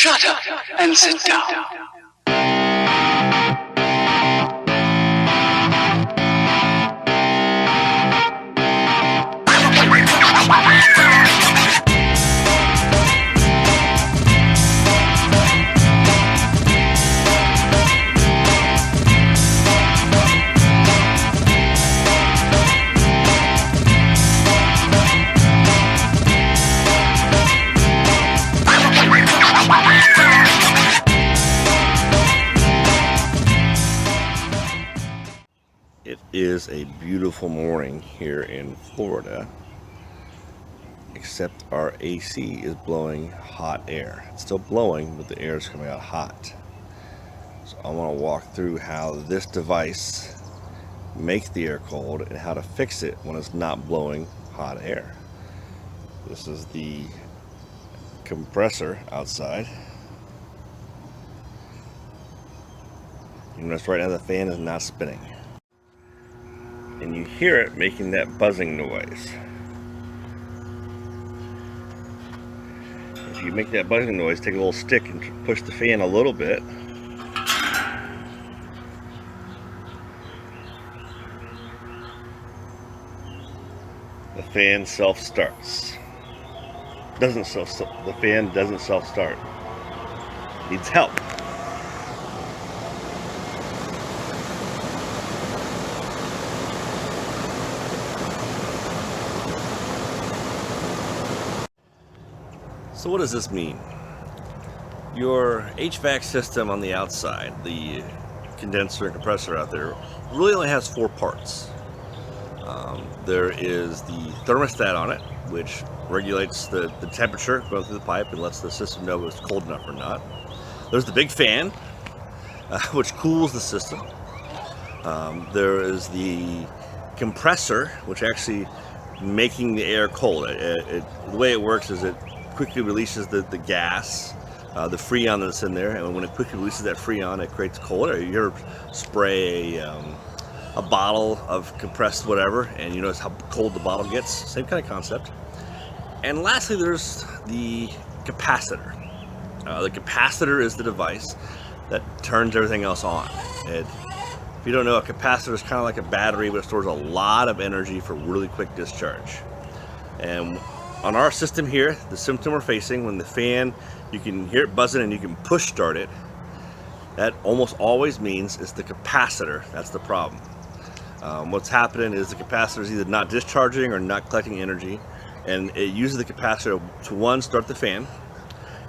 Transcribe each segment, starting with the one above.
Shut up and sit down. It is a beautiful morning here in Florida, except our AC is blowing hot air. It's still blowing, but the air is coming out hot. So I want to walk through how this device makes the air cold and how to fix it when it's not blowing hot air. This is the compressor outside. You notice right now the fan is not spinning. And you hear it making that buzzing noise. If you make that buzzing noise, take a little stick and push the fan a little bit. The fan self-starts. The fan doesn't self-start. Needs help. So what does this mean? Your HVAC system on the outside, the condenser and compressor out there, really only has four parts. There is the thermostat on it, which regulates the temperature going through the pipe and lets the system know if it's cold enough or not. There's the big fan, which cools the system. There is the compressor, which actually making the air cold. The way it works is it quickly releases the gas, the freon that's in there, and when it quickly releases that freon, it creates cold air. You ever spray a bottle of compressed whatever, and you notice how cold the bottle gets? Same kind of concept. And lastly, there's the capacitor. The capacitor is the device that turns everything else on. If you don't know, a capacitor is kind of like a battery, but it stores a lot of energy for really quick discharge. And on our system here, the symptom we're facing, when the fan, you can hear it buzzing and you can push start it, that almost always means it's the capacitor that's the problem. What's happening is the capacitor is either not discharging or not collecting energy, and it uses the capacitor to, one, start the fan,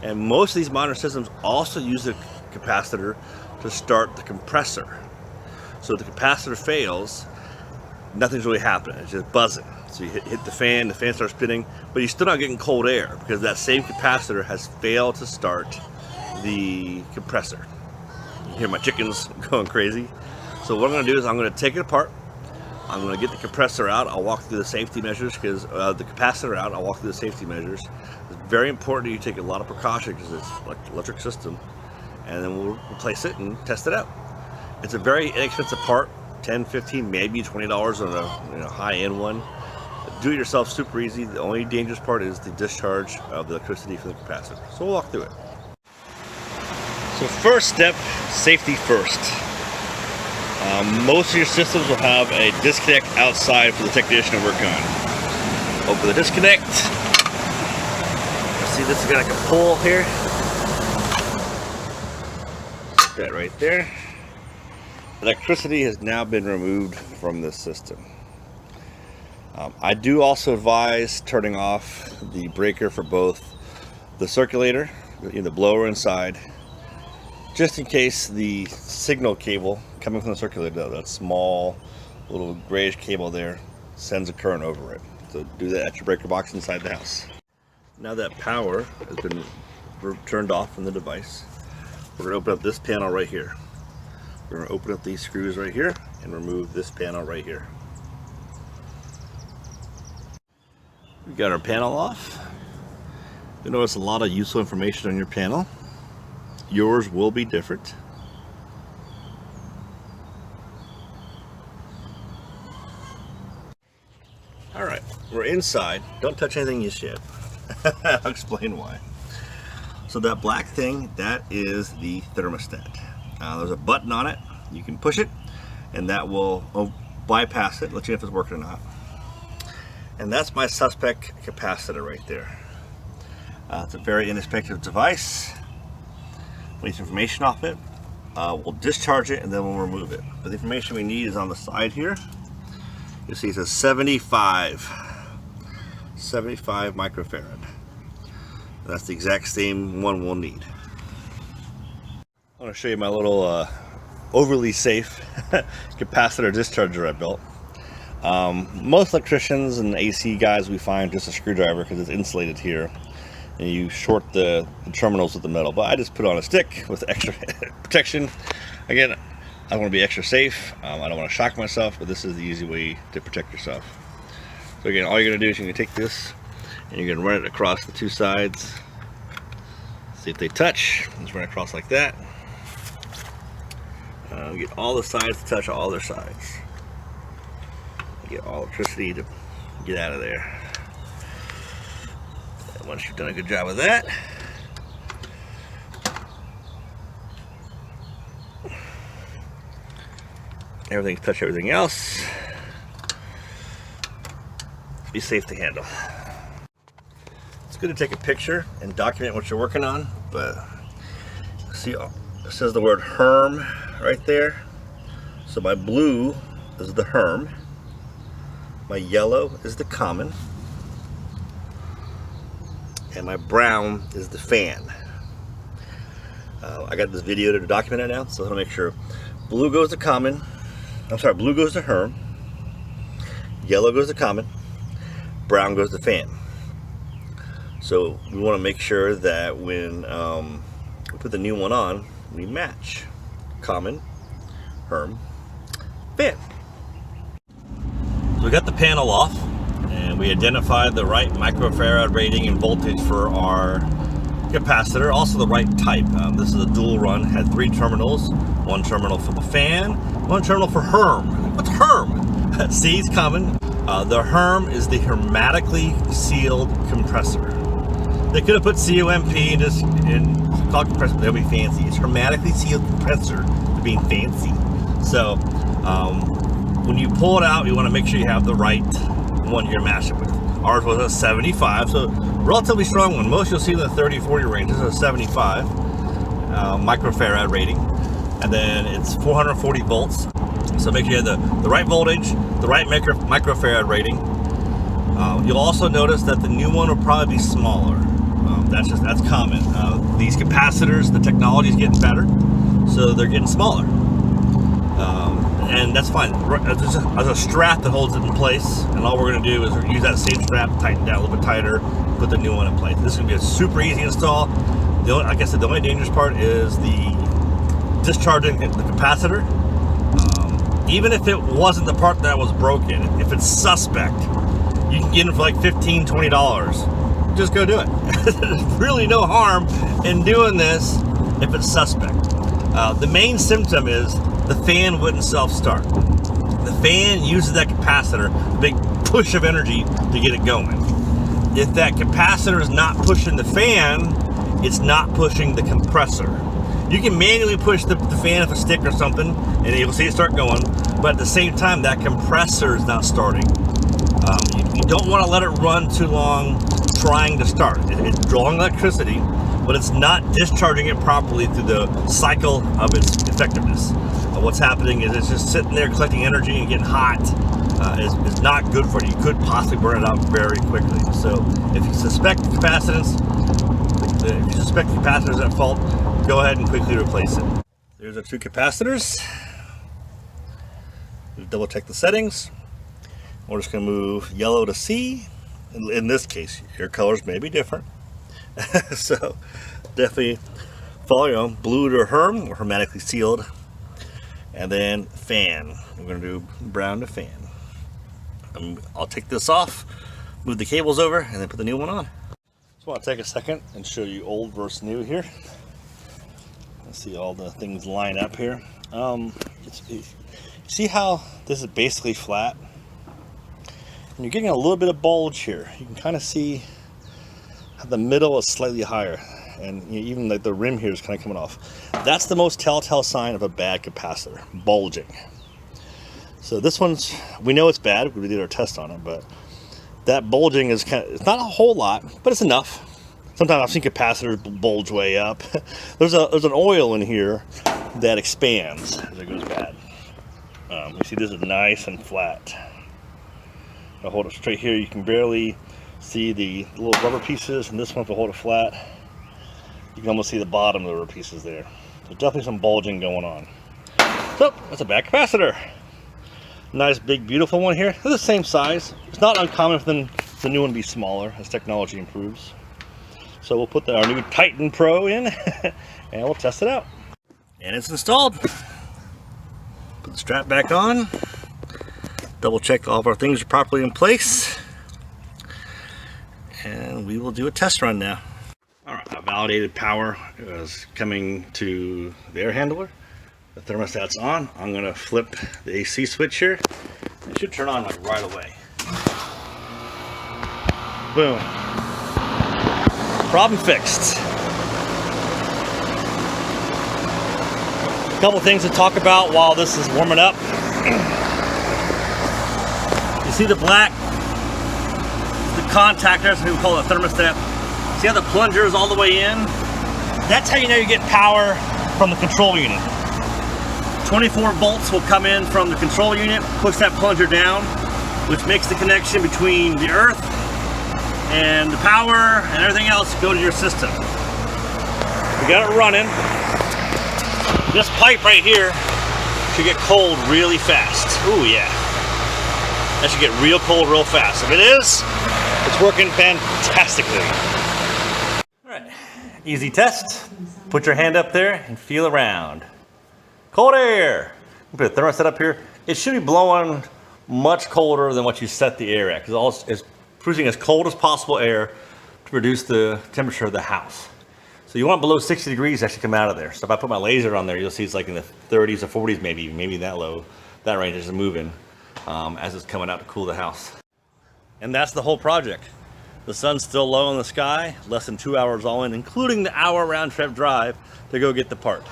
and most of these modern systems also use the capacitor to start the compressor. So if the capacitor fails, nothing's really happening, it's just buzzing. So you hit the fan starts spinning, but you're still not getting cold air because that same capacitor has failed to start the compressor. You hear my chickens going crazy. So what I'm going to do is I'm going to take it apart. I'm going to get the compressor out. I'll walk through the safety measures because the capacitor out. I'll walk through the safety measures. It's very important that you take a lot of precaution because it's like an electric system, and then we'll replace it and test it out. It's a very inexpensive part, $10, $15, maybe $20 on a high-end one. Do it yourself, super easy. The only dangerous part is the discharge of the electricity from the capacitor. So we'll walk through it. So first step, safety first. Most of your systems will have a disconnect outside for the technician to work on. Open the disconnect. See, this is got like a pull here. Put that right there. Electricity has now been removed from this system. I do also advise turning off the breaker for both the circulator, the blower inside, just in case the signal cable coming from the circulator, that small little grayish cable there, sends a current over it. So do that at your breaker box inside the house. Now that power has been turned off from the device, we're going to open up this panel right here. We're going to open up these screws right here and remove this panel right here. We got our panel off. You'll notice a lot of useful information on your panel. Yours will be different. Alright, we're inside. Don't touch anything just yet. I'll explain why. So that black thing, that is the thermostat. There's a button on it. You can push it, and that will bypass it, let you know if it's working or not. And that's my suspect capacitor right there. It's a very inexpensive device. We need some information off it. We'll discharge it and then we'll remove it. But the information we need is on the side here. You'll see it says 75 microfarad. That's the exact same one we'll need. I want to show you my little overly safe capacitor discharger I built. Most electricians and AC guys, we find just a screwdriver because it's insulated here, and you short the terminals with the metal. But I just put it on a stick with extra protection. Again, I want to be extra safe. I don't want to shock myself, but this is the easy way to protect yourself. So again, all you're going to do is you're going to take this and you're going to run it across the two sides. See if they touch. Just run it across like that. Get all the sides to touch all their sides. Get all electricity to get out of there. And once you've done a good job of that, everything's touched everything else. Be safe to handle. It's good to take a picture and document what you're working on, but see, it says the word HERM right there. So my blue is the HERM. My yellow is the common, and my brown is the fan. I got this video to document it now, so I'll make sure. Blue goes to common. I'm sorry, blue goes to HERM. Yellow goes to common. Brown goes to fan. So we want to make sure that when we put the new one on, we match common, HERM, fan. So we got the panel off, and we identified the right microfarad rating and voltage for our capacitor, also the right type. This is a dual run, had 3 terminals, 1 terminal for the fan, 1 terminal for HERM. What's HERM? See, it's common. The HERM is the hermetically sealed compressor. They could have put COMP and just called compressor, they'll be fancy. It's hermetically sealed compressor to being fancy. So when you pull it out, you want to make sure you have the right one you're matching with. Ours was a 75, so relatively strong one. Most you'll see in the 30-40 range. This is a 75 microfarad rating, and then it's 440 volts. So make sure you have the right voltage, the right microfarad rating. You'll also notice that the new one will probably be smaller. That's common. These capacitors, the technology is getting better, so they're getting smaller. And that's fine. There's a strap that holds it in place, and all we're going to do is use that same strap, tighten down a little bit tighter, put the new one in place. This is going to be a super easy install. Like I said, the only dangerous part is the discharging the capacitor. Even if it wasn't the part that was broken, if it's suspect, you can get it for like $15, $20. Just go do it. There's really no harm in doing this if it's suspect. The main symptom is the fan wouldn't self-start. The fan uses that capacitor, a big push of energy to get it going. If that capacitor is not pushing the fan, it's not pushing the compressor. You can manually push the fan with a stick or something, and you'll see it start going, but at the same time, that compressor is not starting. You don't want to let it run too long trying to start. It's drawing electricity, but it's not discharging it properly through the cycle of its effectiveness. What's happening is it's just sitting there collecting energy and getting hot. Is not good for you. You could possibly burn it out very quickly. So if you suspect capacitance, if you suspect the capacitor is at fault, go ahead and quickly replace it. There's our 2 capacitors. We've double check the settings. We're just going to move yellow to C. In this case, your colors may be different. So definitely follow your own. Blue to HERM, or hermetically sealed. And then fan. We're going to do brown to fan. I'll take this off, move the cables over, and then put the new one on. Just want to take a second and show you old versus new here. Let's see all the things line up here. See how this is basically flat? And you're getting a little bit of bulge here. You can kind of see how the middle is slightly higher. and even like the rim here is kind of coming off. That's the most telltale sign of a bad capacitor, bulging. So this one's, we know it's bad because we did our test on it, but that bulging is it's not a whole lot, but it's enough. Sometimes I've seen capacitors bulge way up. There's an oil in here that expands as it goes bad. You see this is nice and flat. I'll hold it straight here. You can barely see the little rubber pieces, and this one, if I hold it flat, you can almost see the bottom of the rubber pieces there. So definitely some bulging going on. So that's a bad capacitor. Nice big beautiful one here. They're the same size. It's not uncommon for the new one to be smaller as technology improves. So we'll put our new Titan Pro in and we'll test it out. And it's installed. Put the strap back on. Double check all of our things are properly in place. And we will do a test run now. All right, validated power is coming to the air handler. The thermostat's on. I'm gonna flip the AC switch here. It should turn on like right away. Boom. Problem fixed. A couple things to talk about while this is warming up. You see the black, the contactor, so we call it a thermostat. See how the plunger is all the way in? That's how you know you get power from the control unit. 24 volts will come in from the control unit, push that plunger down, which makes the connection between the earth and the power and everything else go to your system. We got it running. This pipe right here should get cold really fast. Ooh, yeah. That should get real cold real fast. If it is, it's working fantastically. All right, easy test. Put your hand up there and feel around. Cold air. Put a thermostat up here. It should be blowing much colder than what you set the air at, because it's producing as cold as possible air to reduce the temperature of the house. So you want below 60 degrees to actually come out of there. So if I put my laser on there, you'll see it's like in the 30s or 40s, maybe that low. That range is moving as it's coming out to cool the house. And that's the whole project. The sun's still low in the sky, less than 2 hours all in, including the hour round trip drive to go get the part.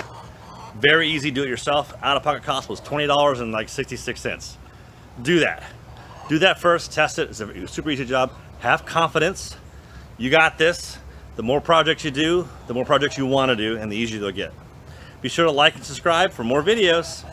Very easy, do it yourself. Out of pocket cost was $20 and like 66 cents. Do that. Do that first, test it. It's a super easy job. Have confidence. You got this. The more projects you do, the more projects you want to do, and the easier they'll get. Be sure to like and subscribe for more videos.